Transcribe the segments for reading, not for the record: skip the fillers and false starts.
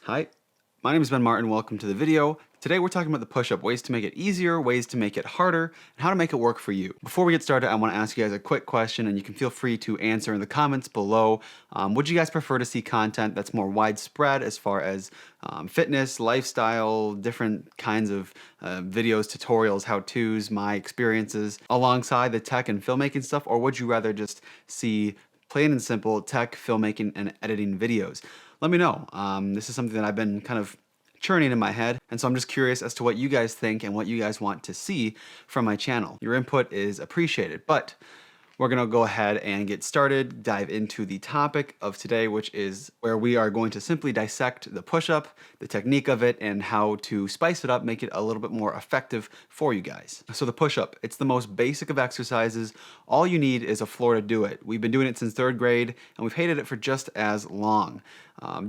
Hi, my name is Ben Martin. Welcome to the video. Today we're talking about the push-up, ways to make it easier, ways to make it harder, and how to make it work for you. Before we get started, I want to ask you guys a quick question, and you can feel free to answer in the comments below. Would you guys prefer to see content that's more widespread as far as fitness, lifestyle, different kinds of videos, tutorials, how-tos, my experiences, alongside the tech and filmmaking stuff, or would you rather just see plain and simple tech, filmmaking, and editing videos? Let me know. This is something that I've been kind of churning in my head, and so I'm just curious as to what you guys think and what you guys want to see from my channel. Your input is appreciated, but we're gonna go ahead and get started, dive into the topic of today, which is where we are going to simply dissect the push-up, the technique of it, and how to spice it up, make it a little bit more effective for you guys. So the push-up, it's the most basic of exercises. All you need is a floor to do it. We've been doing it since 3rd grade, and we've hated it for just as long.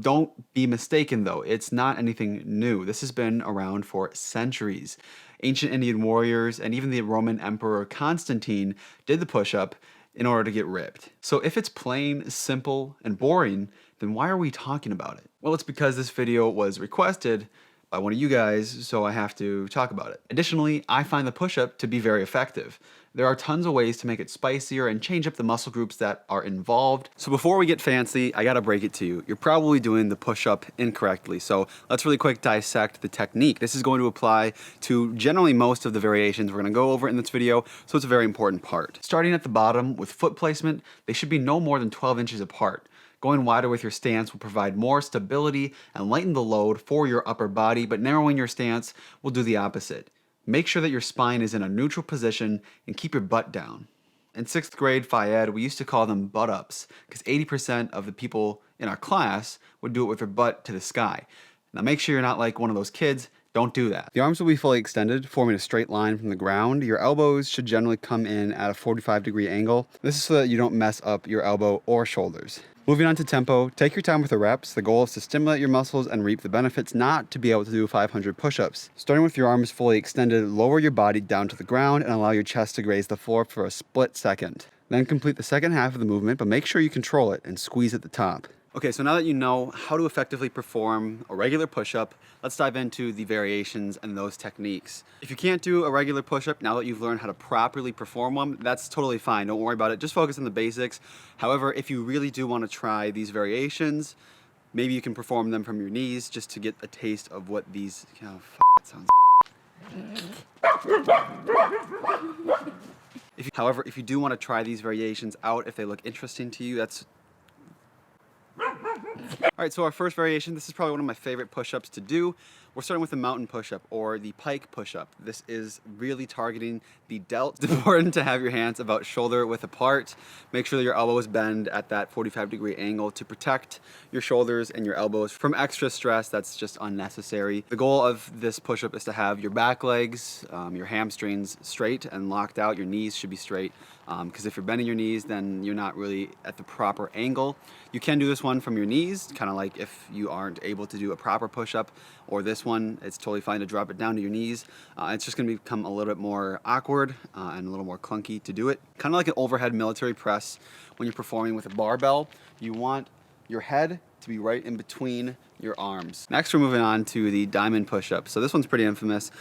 Don't be mistaken though, it's not anything new. This has been around for centuries. Ancient Indian warriors and even the Roman Emperor Constantine did the push-up in order to get ripped. So if it's plain, simple, and boring, then why are we talking about it? Well, it's because this video was requested by one of you guys, so I have to talk about it. Additionally, I find the push-up to be very effective. There are tons of ways to make it spicier and change up the muscle groups that are involved. So before we get fancy, I gotta break it to you. You're probably doing the push-up incorrectly. So let's really quick dissect the technique. This is going to apply to generally most of the variations we're gonna go over in this video, so it's a very important part. Starting at the bottom with foot placement, they should be no more than 12 inches apart. Going wider with your stance will provide more stability and lighten the load for your upper body, but narrowing your stance will do the opposite. Make sure that your spine is in a neutral position and keep your butt down. In 6th grade Phi Ed, we used to call them butt-ups because 80% of the people in our class would do it with their butt to the sky. Now make sure you're not like one of those kids. Don't do that. The arms will be fully extended, forming a straight line from the ground. Your elbows should generally come in at a 45-degree angle. This is so that you don't mess up your elbow or shoulders. Moving on to tempo, take your time with the reps. The goal is to stimulate your muscles and reap the benefits, not to be able to do 500 push-ups. Starting with your arms fully extended, lower your body down to the ground and allow your chest to graze the floor for a split second. Then complete the second half of the movement, but make sure you control it and squeeze at the top. Okay, so now that you know how to effectively perform a regular push-up, let's dive into the variations and those techniques. If you can't do a regular push-up, now that you've learned how to properly perform one, that's totally fine. Don't worry about it. Just focus on the basics. However, if you really do want to try these variations, maybe you can perform them from your knees just to get a taste of what these... Oh, that sounds... However, if you do want to try these variations out, if they look interesting to you, that's... Alright, so our first variation, this is probably one of my favorite push-ups to do. We're starting with the mountain push-up or the pike push-up. This is really targeting the delt. It's important to have your hands about shoulder width apart. Make sure that your elbows bend at that 45-degree angle to protect your shoulders and your elbows from extra stress that's just unnecessary. The goal of this push-up is to have your back legs, your hamstrings straight and locked out. Your knees should be straight because if you're bending your knees, then you're not really at the proper angle. You can do this one from your knees, kind of like if you aren't able to do a proper push-up, or this one, it's totally fine to drop it down to your knees. It's just gonna become a little bit more awkward and a little more clunky to do it. Kind of like an overhead military press when you're performing with a barbell. You want your head to be right in between your arms. Next, we're moving on to the diamond push-up. So this one's pretty infamous.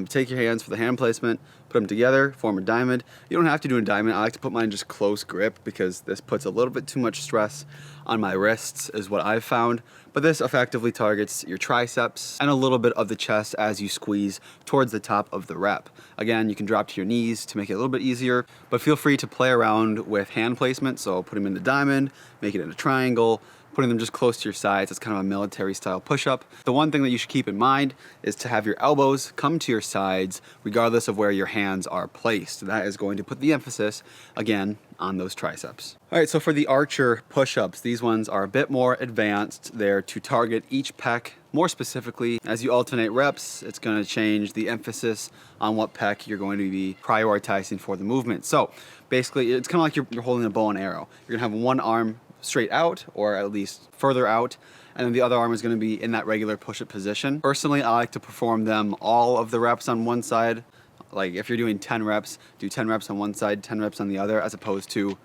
Take your hands for the hand placement, put them together, form a diamond. You don't have to do a diamond. I like to put mine just close grip because this puts a little bit too much stress on my wrists is what I've found. But this effectively targets your triceps and a little bit of the chest as you squeeze towards the top of the rep. Again, you can drop to your knees to make it a little bit easier, but feel free to play around with hand placement. So put them in the diamond, make it in a triangle, putting them just close to your sides. It's kind of a military style push-up. The one thing that you should keep in mind is to have your elbows come to your sides regardless of where your hands are placed. That is going to put the emphasis, again, on those triceps. All right, so for the archer push-ups, these ones are a bit more advanced. They're to target each pec more specifically. As you alternate reps, it's going to change the emphasis on what pec you're going to be prioritizing for the movement. So basically, it's kind of like you're holding a bow and arrow. You're going to have one arm straight out, or at least further out, and then the other arm is going to be in that regular push-up position. Personally, I like to perform them all of the reps on one side. Like if you're doing 10 reps, do 10 reps on one side, 10 reps on the other, as opposed to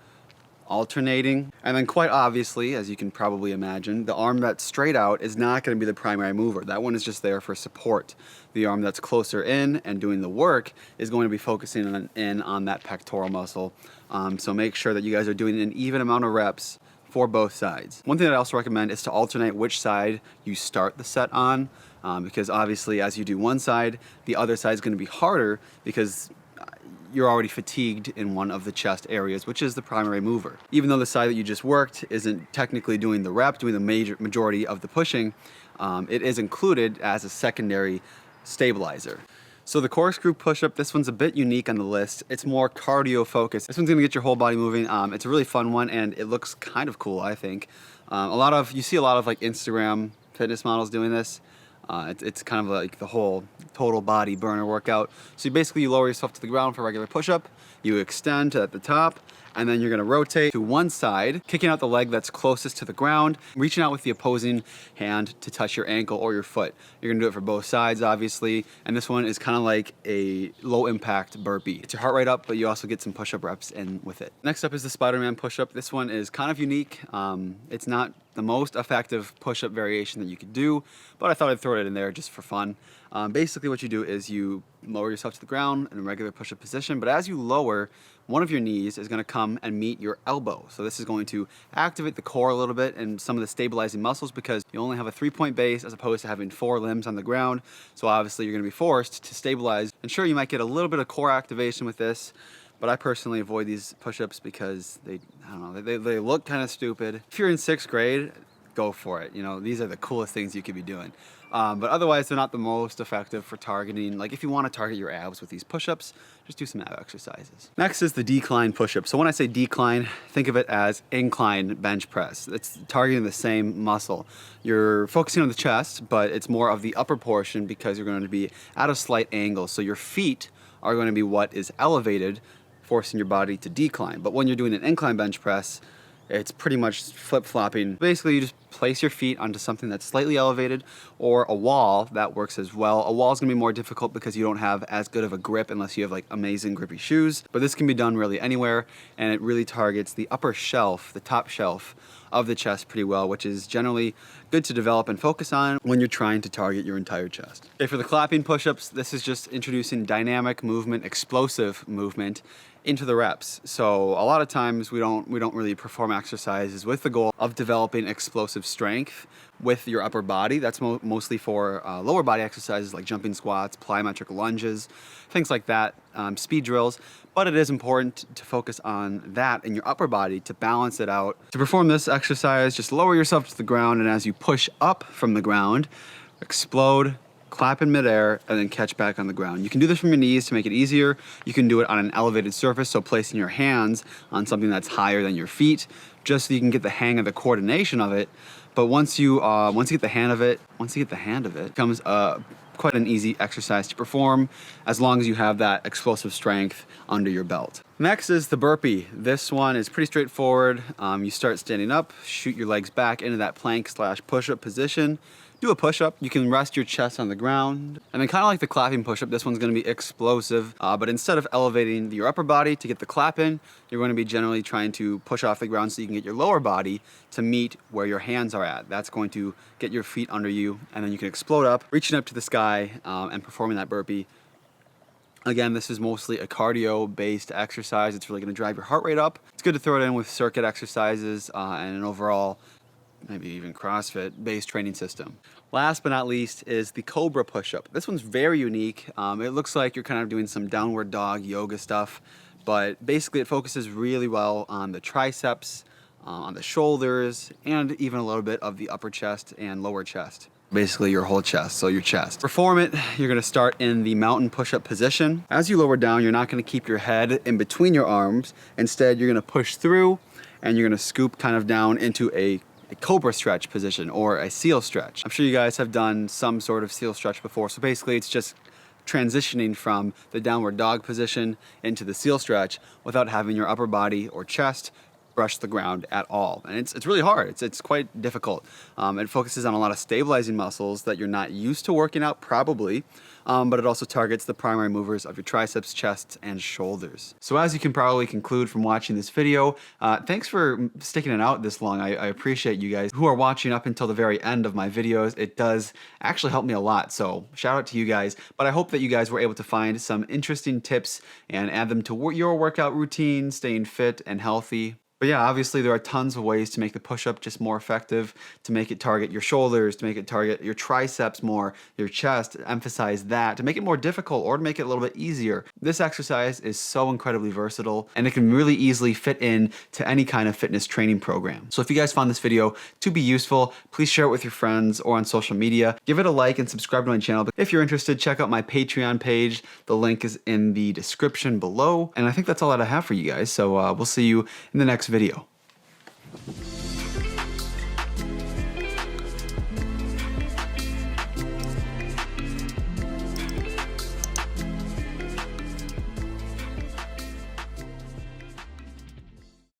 alternating. And then quite obviously, as you can probably imagine, the arm that's straight out is not going to be the primary mover. That one is just there for support. The arm that's closer in and doing the work is going to be focusing in on that pectoral muscle. So make sure that you guys are doing an even amount of reps for both sides. One thing that I also recommend is to alternate which side you start the set on, because obviously as you do one side, the other side is going to be harder because you're already fatigued in one of the chest areas, which is the primary mover. Even though the side that you just worked isn't technically doing the rep, doing the majority of the pushing, it is included as a secondary stabilizer. So the corkscrew push-up, this one's a bit unique on the list. It's more cardio focused. This one's gonna get your whole body moving. It's a really fun one and it looks kind of cool, I think. You see a lot of like Instagram fitness models doing this. It's kind of like the whole total body burner workout. So you lower yourself to the ground for a regular push-up, you extend at the top, and then you're gonna rotate to one side, kicking out the leg that's closest to the ground, reaching out with the opposing hand to touch your ankle or your foot. You're gonna do it for both sides, obviously, and this one is kind of like a low impact burpee. It's your heart rate up, but you also get some push-up reps in with it. Next up is the Spider-Man push-up. This one is kind of unique. It's not the most effective push-up variation that you could do, but I thought I'd throw it in there just for fun. Basically what you do is you lower yourself to the ground in a regular push-up position, but as you lower, one of your knees is going to come and meet your elbow. So this is going to activate the core a little bit and some of the stabilizing muscles because you only have a 3-point base as opposed to having 4 limbs on the ground. So obviously you're going to be forced to stabilize. And sure, you might get a little bit of core activation with this, but I personally avoid these push-ups because they look kind of stupid. If you're in 6th grade, go for it. You know, these are the coolest things you could be doing. But otherwise, they're not the most effective for targeting. Like if you want to target your abs with these push-ups, just do some ab exercises. Next is the decline push-up. So when I say decline, think of it as incline bench press. It's targeting the same muscle. You're focusing on the chest, but it's more of the upper portion because you're going to be at a slight angle. So your feet are going to be what is elevated, forcing your body to decline. But when you're doing an incline bench press, it's pretty much flip-flopping. Basically, you just place your feet onto something that's slightly elevated or a wall. That works as well. A wall is gonna be more difficult because you don't have as good of a grip unless you have like amazing grippy shoes. But this can be done really anywhere, and it really targets the upper shelf, the top shelf of the chest pretty well, which is generally good to develop and focus on when you're trying to target your entire chest. Okay, for the clapping push-ups, this is just introducing dynamic movement, explosive movement into the reps. So a lot of times we don't really perform exercises with the goal of developing explosive strength with your upper body. That's mostly for lower body exercises like jumping squats, plyometric lunges, things like that, speed drills. But it is important to focus on that in your upper body to balance it out. To perform this exercise, just lower yourself to the ground, and as you push up from the ground, explode, clap in midair, and then catch back on the ground. You can do this from your knees to make it easier. You can do it on an elevated surface, so placing your hands on something that's higher than your feet, just so you can get the hang of the coordination of it. But once you get the hang of it, it becomes quite an easy exercise to perform as long as you have that explosive strength under your belt. Next is the burpee. This one is pretty straightforward. You start standing up, shoot your legs back into that plank / push-up position. Do a push-up. You can rest your chest on the ground. And then kind of like the clapping push-up, this one's gonna be explosive. But instead of elevating your upper body to get the clap in, you're gonna be generally trying to push off the ground so you can get your lower body to meet where your hands are at. That's going to get your feet under you, and then you can explode up, reaching up to the sky and performing that burpee. Again, this is mostly a cardio-based exercise. It's really gonna drive your heart rate up. It's good to throw it in with circuit exercises and an overall maybe even CrossFit based training system. Last but not least is the Cobra push-up. This one's very unique. It looks like you're kind of doing some downward dog yoga stuff, but basically it focuses really well on the triceps, on the shoulders, and even a little bit of the upper chest and lower chest. Basically your whole chest, so your chest. Perform it, you're gonna start in the mountain push-up position. As you lower down, you're not gonna keep your head in between your arms. Instead, you're gonna push through and you're gonna scoop kind of down into a cobra stretch position or a seal stretch. I'm sure you guys have done some sort of seal stretch before. So basically it's just transitioning from the downward dog position into the seal stretch without having your upper body or chest brush the ground at all. And it's really hard. It's quite difficult. It focuses on a lot of stabilizing muscles that you're not used to working out probably, but it also targets the primary movers of your triceps, chest, and shoulders. So as you can probably conclude from watching this video, thanks for sticking it out this long. I appreciate you guys who are watching up until the very end of my videos. It does actually help me a lot, so shout out to you guys. But I hope that you guys were able to find some interesting tips and add them to your workout routine, staying fit and healthy. But yeah, obviously there are tons of ways to make the push-up just more effective, to make it target your shoulders, to make it target your triceps more, your chest, emphasize that, to make it more difficult or to make it a little bit easier. This exercise is so incredibly versatile and it can really easily fit in to any kind of fitness training program. So if you guys found this video to be useful, please share it with your friends or on social media. Give it a like and subscribe to my channel. But if you're interested, check out my Patreon page. The link is in the description below. And I think that's all that I have for you guys. So we'll see you in the next video.